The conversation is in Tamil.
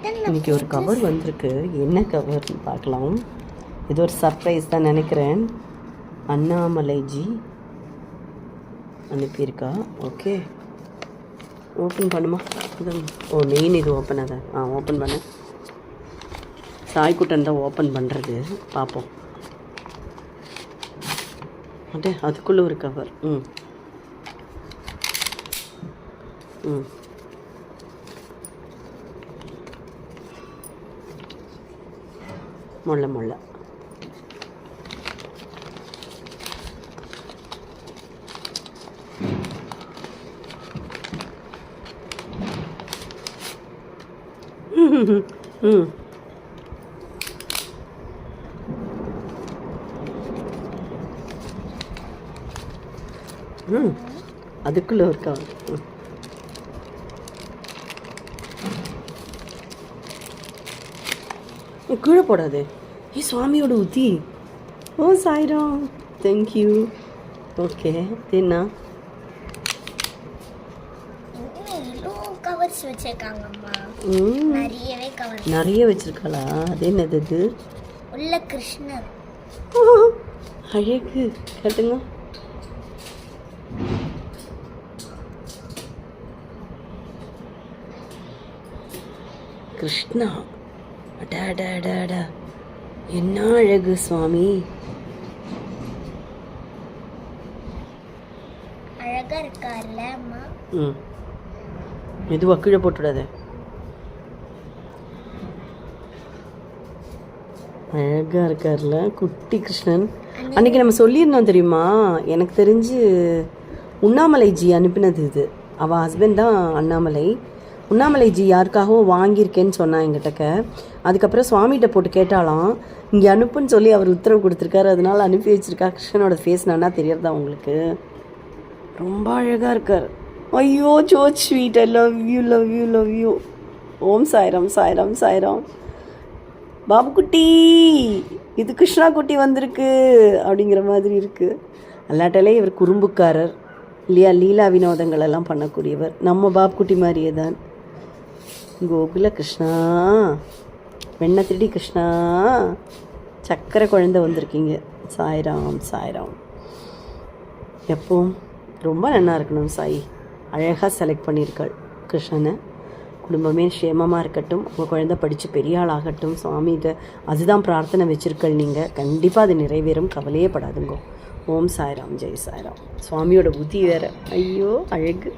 இன்னைக்கு ஒரு கவர் வந்திருக்கு. என்ன கவர்னு பார்க்கலாம். இது ஒரு சர்ப்ரைஸ் தான் நினைக்கிறேன். அண்ணாமலைஜி அனுப்பியிருக்கா. ஓகே, ஓப்பன் பண்ணுமா? ஓ, மெயின் இது ஓப்பன் அதை ஓப்பன் பண்ண. சாய்க்குட்டன் தான் ஓப்பன் பண்ணுறது. பார்ப்போம். அடே, அதுக்குள்ளே ஒரு கவர். முள்ள முள்ள அதுக்குள்ளே ஒரு கவர். கீழே போடாது. சுவாமியோட ஊத்தி. ஓ சாய்ராம், தேங்க்யூ. ஓகே, என்ன நிறைய வச்சிருக்காளா? அது என்னது? இது உள்ள கிருஷ்ணர். அழகு. கேட்டுங்க. கிருஷ்ணா, அடாடாடாடா, என்ன அழகு சுவாமி. அழகா இருக்கார்ல அம்மா. மெதுவா கீழே போட்டுடாத. அழகா இருக்கார்ல குட்டி கிருஷ்ணன். அன்னைக்கு நம்ம சொல்லியிருந்தோம் தெரியுமா? எனக்கு தெரிஞ்சு உண்ணாமலைஜி அனுப்பினது இது. அவள் ஹஸ்பண்ட் தான் அண்ணாமலை. உண்ணாமலைஜி யாருக்காகவும் வாங்கியிருக்கேன்னு சொன்னான் என்கிட்டக்க. அதுக்கப்புறம் சுவாமிகிட்ட போட்டு கேட்டாலாம். இங்கே அனுப்புன்னு சொல்லி அவர் உத்தரவு கொடுத்துருக்காரு. அதனால அனுப்பி வச்சிருக்கா. கிருஷ்ணனோட ஃபேஸ் நல்லா தெரியறதா உங்களுக்கு? ரொம்ப அழகாக இருக்கார். ஐயோ, so sweet. I love you, love you, love you. Om Sairam, Sairam, Sairam. Babu குட்டி, இது கிருஷ்ணா குட்டி வந்திருக்கு அப்படிங்கிற மாதிரி இருக்குது. அல்லாட்டாலே இவர் குறும்புக்காரர் இல்லையா? லீலா வினோதங்கள் எல்லாம் பண்ணக்கூடியவர். நம்ம பாபு குட்டி மாதிரியே தான். கோகுல கிருஷ்ணா, வெண்ணை திருடி கிருஷ்ணா, சக்கரை குழந்தை வந்திருக்கீங்க. சாய்ராம், சாய்ராம். எப்பவும் ரொம்ப நல்லா இருக்கணும் சாய். அழகாக செலக்ட் பண்ணியிருக்காள் கிருஷ்ணனை. குடும்பமே க்ஷேமமாக இருக்கட்டும். உங்கள் குழந்தை படித்து பெரிய ஆள் ஆகட்டும். சுவாமிகிட்ட அதுதான் பிரார்த்தனை வச்சுருக்கள். நீங்கள் கண்டிப்பாக அது நிறைவேறும். கவலையே படாதுங்கோ. ஓம் சாய்ராம், ஜெய் சாய்ராம். சுவாமியோட புத்தி வேறு. ஐயோ, அழகு.